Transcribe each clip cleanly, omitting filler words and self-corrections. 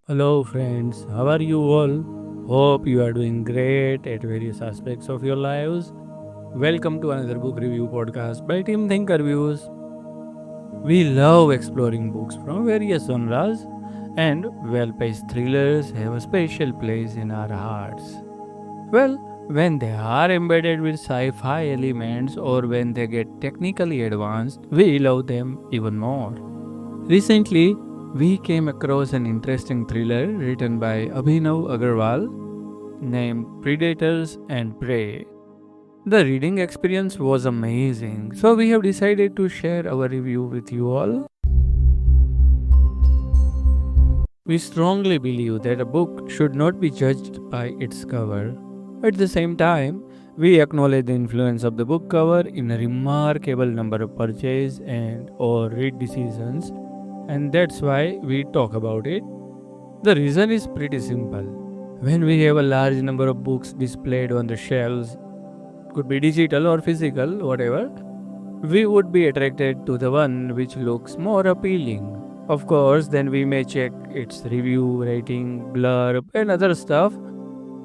Hello, friends. How are you all? Hope you are doing great at various aspects of your lives. Welcome to another book review podcast by Team ThinkerViews. We love exploring books from various genres, and well paced thrillers have a special place in our hearts. Well, when they are embedded with sci fi elements or when they get technically advanced, we love them even more. Recently, we came across an interesting thriller written by Abhinav Agarwal named Predators and Prey. The reading experience was amazing, so we have decided to share our review with you all. We strongly believe that a book should not be judged by its cover. At the same time, we acknowledge the influence of the book cover in a remarkable number of purchase and or read decisions, and that's why we talk about it. The reason is pretty simple. When we have a large number of books displayed on the shelves, could be digital or physical, whatever, we would be attracted to the one which looks more appealing. Of course, then we may check its review, rating, blurb, and other stuff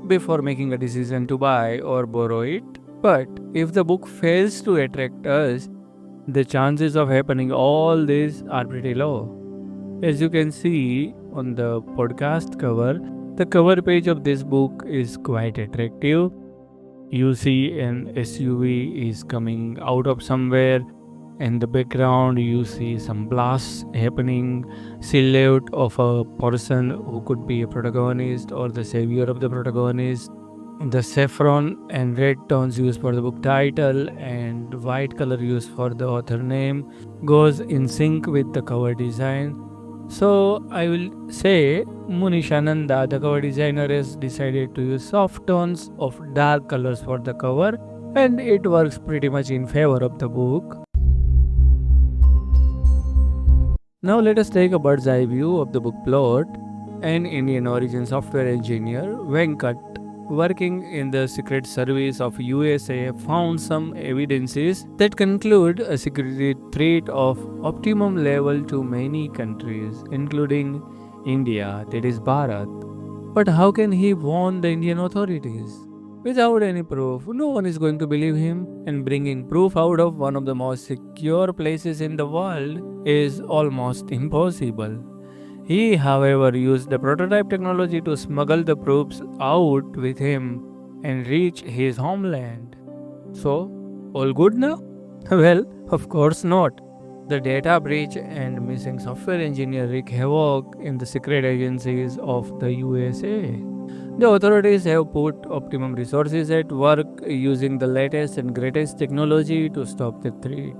before making a decision to buy or borrow it. But if the book fails to attract us, the chances of happening all this are pretty low. As you can see on the podcast cover, the cover page of this book is quite attractive. You see an SUV is coming out of somewhere. In the background, you see some blasts happening, silhouette of a person who could be a protagonist or the savior of the protagonist. The saffron and red tones used for the book title and white color used for the author name goes in sync with the cover design. So I will say Munishananda, the cover designer, has decided to use soft tones of dark colors for the cover, and it works pretty much in favor of the book. Now let us take a bird's eye view of the book plot. An Indian origin software engineer, Venkat, working in the Secret Service of USA, found some evidences that conclude a security threat of optimum level to many countries, including India, that is Bharat. But how can he warn the Indian authorities? Without any proof, no one is going to believe him, and bringing proof out of one of the most secure places in the world is almost impossible. He, however, used the prototype technology to smuggle the proofs out with him and reach his homeland. So, all good now? Well, of course not. The data breach and missing software engineer wreak havoc in the secret agencies of the USA. The authorities have put optimum resources at work using the latest and greatest technology to stop the threat.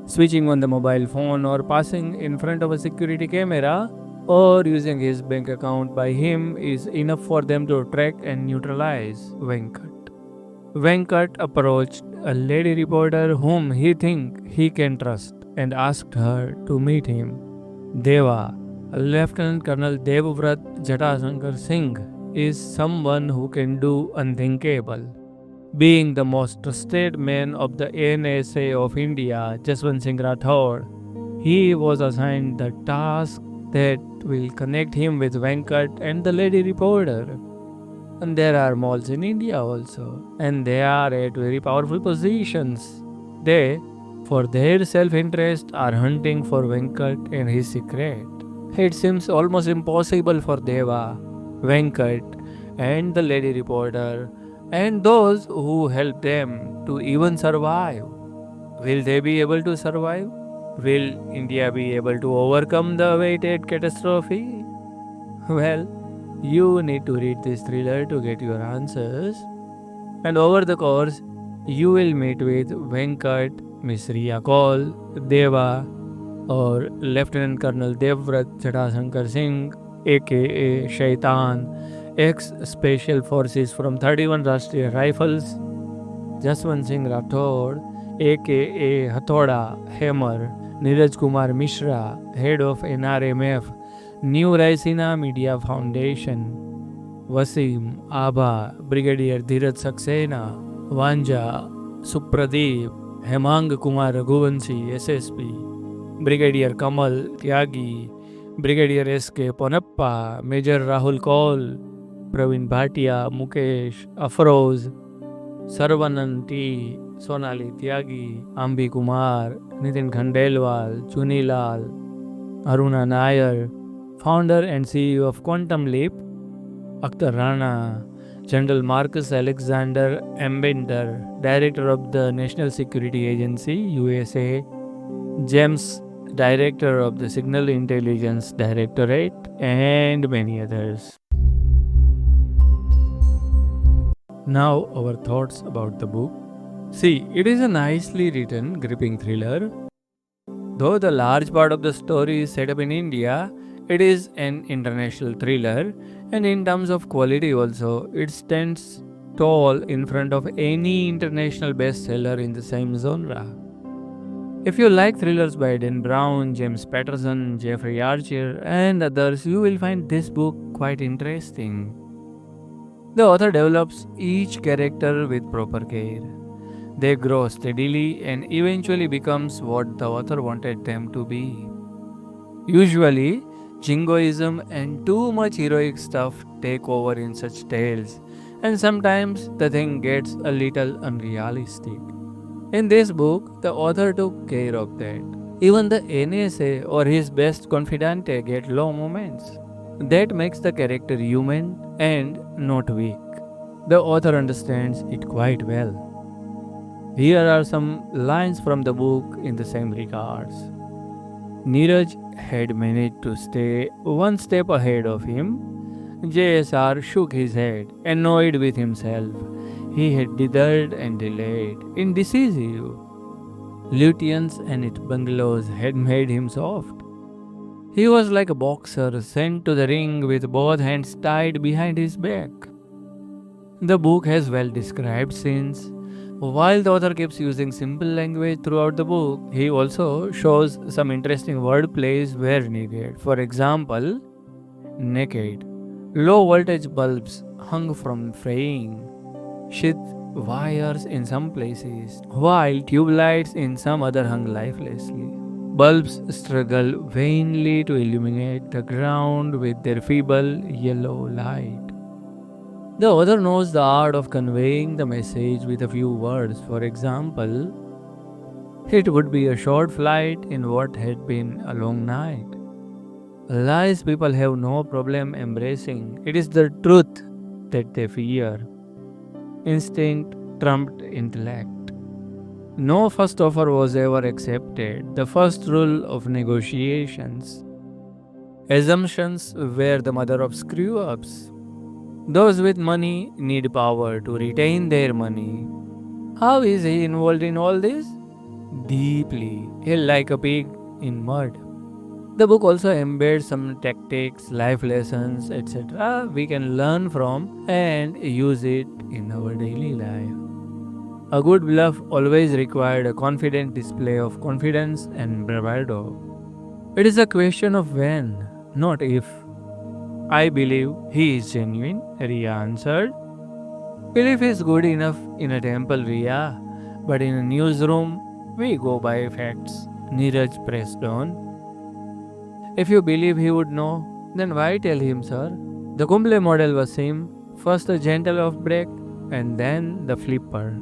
Switching on the mobile phone or passing in front of a security camera or using his bank account by him is enough for them to track and neutralize Venkat. Venkat approached a lady reporter whom he think he can trust and asked her to meet him. Deva, Lieutenant Colonel Devvrat Jatasankar Singh, is someone who can do unthinkable. Being the most trusted man of the NSA of India, Jaswant Singh Rathod, he was assigned the task that will connect him with Venkat and the lady reporter. And there are malls in India also, and they are at very powerful positions. They, for their self interest, are hunting for Venkat and his secret. It seems almost impossible for Deva, Venkat, and the lady reporter, and those who help them to even survive. Will they be able to survive? Will India be able to overcome the awaited catastrophe? Well, you need to read this thriller to get your answers. And over the course, you will meet with Venkat, Miss Riya Kaul, Deva, or Lieutenant Colonel Devvrat Jatasankar Singh, aka Shaitan, ex Special Forces from 31 Rashtriya Rifles, Jaswant Singh Rathod, aka Hathoda, Hammer, Neeraj Kumar Mishra, head of NRMF, New Raisina Media Foundation, Wasim, Abha, Brigadier Dheeraj Saxena, Vanja, Supradeep, Hemang Kumar Raghuvanshi, SSP, Brigadier Kamal Tyagi, Brigadier S.K. Ponappa, Major Rahul Kaul, Praveen Bhatia, Mukesh, Afroz, Saravanan T, Sonali Tyagi, Ambi Kumar, Nitin Khandelwal, Chunilal, Aruna Nair, founder and CEO of Quantum Leap, Akhtar Rana, General Marcus Alexander Ambender, Director of the National Security Agency, USA, James, Director of the Signal Intelligence Directorate, and many others. Now, our thoughts about the book. See, it is a nicely written, gripping thriller. Though the large part of the story is set up in India, it is an international thriller, and in terms of quality, also, it stands tall in front of any international bestseller in the same genre. If you like thrillers by Dan Brown, James Patterson, Jeffrey Archer, and others, you will find this book quite interesting. The author develops each character with proper care. They grow steadily and eventually becomes what the author wanted them to be. Usually, jingoism and too much heroic stuff take over in such tales, and sometimes the thing gets a little unrealistic. In this book, the author took care of that. Even the NSA or his best confidante get low moments. That makes the character human and not weak. The author understands it quite well. Here are some lines from the book in the same regards. Neeraj had managed to stay one step ahead of him. JSR shook his head, annoyed with himself. He had dithered and delayed, indecisive. Lutyens and its bungalows had made him soft. He was like a boxer sent to the ring with both hands tied behind his back. The book has well described scenes. While the author keeps using simple language throughout the book, he also shows some interesting word plays where needed. For example, naked, low voltage bulbs hung from fraying, sheath wires in some places, while tube lights in some other hung lifelessly. Bulbs struggle vainly to illuminate the ground with their feeble yellow light. The author knows the art of conveying the message with a few words. For example, it would be a short flight in what had been a long night. Lies people have no problem embracing. It is the truth that they fear. Instinct trumped intellect. No first offer was ever accepted. The first rule of negotiations. Assumptions were the mother of screw ups. Those with money need power to retain their money. How is he involved in all this? Deeply, like a pig in mud. The book also embeds some tactics, life lessons, etc. we can learn from and use it in our daily life. A good bluff always required a confident display of confidence and bravado. It is a question of when, not if. I believe he is genuine, Ria answered. Belief is good enough in a temple, Ria, but in a newsroom, we go by facts. Neeraj pressed on. If you believe he would know, then why tell him, sir? The Kumble model was same, first a gentle off break and then the flipper.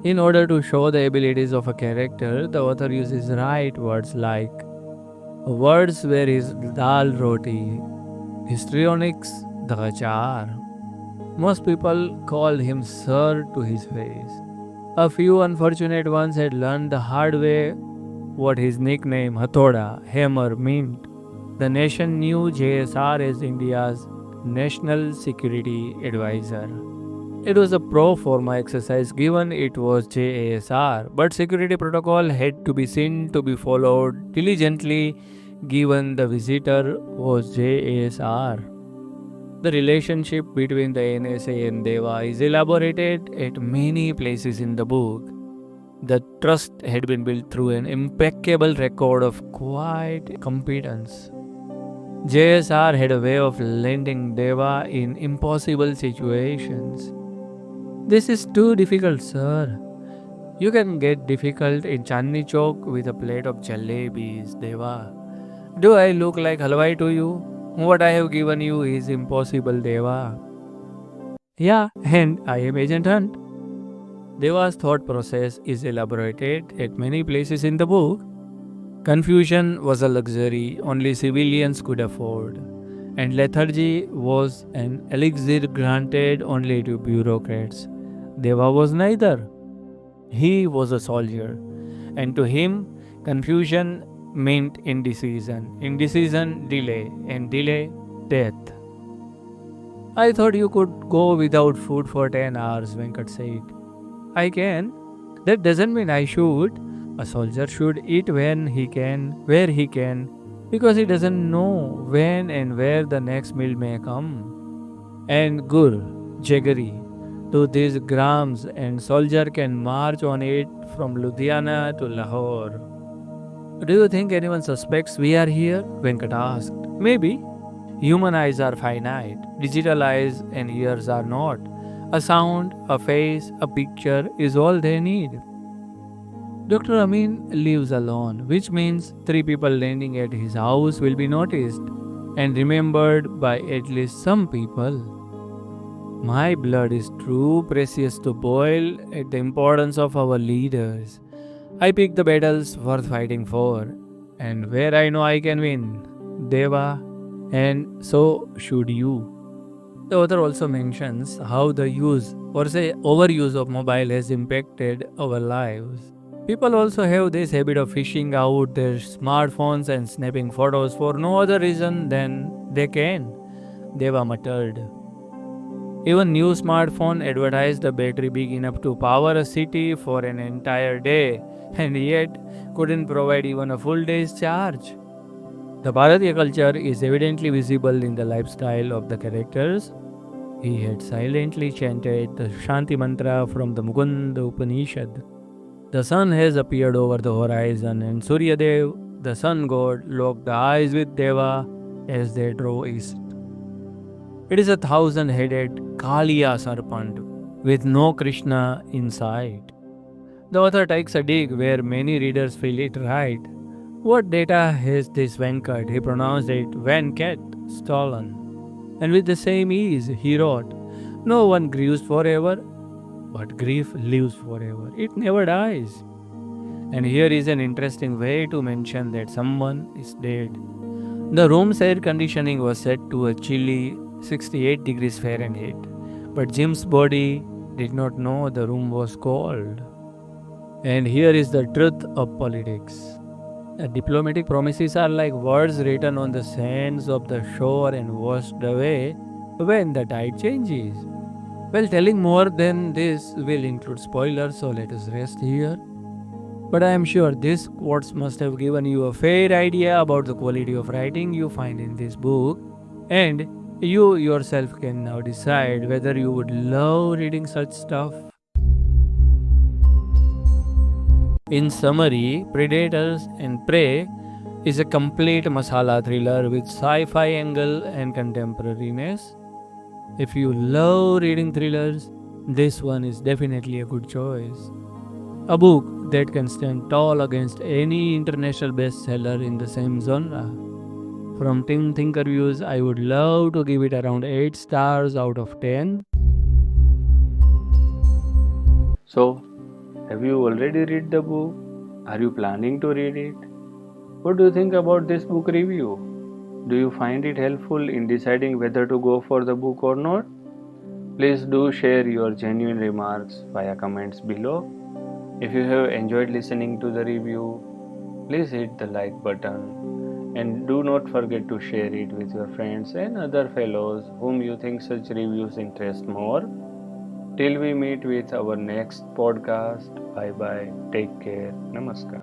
In order to show the abilities of a character, the author uses right words like words where his dal roti, histrionics, the achar. Most people called him sir to his face. A few unfortunate ones had learned the hard way what his nickname Hathoda, hammer, meant. The nation knew JSR as India's National Security Advisor. It was a pro forma exercise given it was JASR, but security protocol had to be seen to be followed diligently given the visitor was JASR. The relationship between the NSA and Deva is elaborated at many places in the book. The trust had been built through an impeccable record of quiet competence. JSR had a way of landing Deva in impossible situations. This is too difficult, sir. You can get difficult in Chandni Chowk with a plate of jalebis, Deva. Do I look like halwai to you? What I have given you is impossible, Deva. Yeah, and I am Agent Hunt. Deva's thought process is elaborated at many places in the book. Confusion was a luxury only civilians could afford, and lethargy was an elixir granted only to bureaucrats. Deva was neither. He was a soldier, and to him, confusion meant indecision, indecision, delay, and delay, death. I thought you could go without food for 10 hours, Venkat said. I can. That doesn't mean I should. A soldier should eat when he can, where he can, because he doesn't know when and where the next meal may come. And gur, jaggery, to these grams, and soldier can march on it from Ludhiana to Lahore. Do you think anyone suspects we are here? Venkat asked. Maybe. Human eyes are finite, digital eyes and ears are not. A sound, a face, a picture is all they need. Dr. Amin lives alone, which means three people landing at his house will be noticed and remembered by at least some people. My blood is too precious to boil at the importance of our leaders. I pick the battles worth fighting for, and where I know I can win. Deva, and so should you. The author also mentions how the use or say overuse of mobile has impacted our lives. People also have this habit of fishing out their smartphones and snapping photos for no other reason than they can. Deva muttered. Even new smartphone advertised a battery big enough to power a city for an entire day and yet couldn't provide even a full day's charge. The Bharatiya culture is evidently visible in the lifestyle of the characters. He had silently chanted the Shanti mantra from the Mukunda Upanishad. The sun has appeared over the horizon, and Suryadev, the sun god, locked eyes with Deva as they drove east. It is a thousand-headed Kaliya serpent with no Krishna in sight. The author takes a dig where many readers feel it right. What data has this Venkat? He pronounced it Venkat, stolen. And with the same ease, he wrote, no one grieves forever, but grief lives forever. It never dies. And here is an interesting way to mention that someone is dead. The room's air conditioning was set to a chilly 68 degrees Fahrenheit, but Jim's body did not know the room was cold. And here is the truth of politics. Diplomatic promises are like words written on the sands of the shore and washed away when the tide changes. Well, telling more than this will include spoilers, so let us rest here. But I am sure these quotes must have given you a fair idea about the quality of writing you find in this book, and you yourself can now decide whether you would love reading such stuff. In summary, Predators and Prey is a complete masala thriller with sci-fi angle and contemporariness. If you love reading thrillers, this one is definitely a good choice. A book that can stand tall against any international bestseller in the same genre. From ThinkerViews, I would love to give it around 8 stars out of 10. So, have you already read the book? Are you planning to read it? What do you think about this book review? Do you find it helpful in deciding whether to go for the book or not? Please do share your genuine remarks via comments below. If you have enjoyed listening to the review, please hit the like button and do not forget to share it with your friends and other fellows whom you think such reviews interest more. Till we meet with our next podcast, bye bye, take care, namaskar.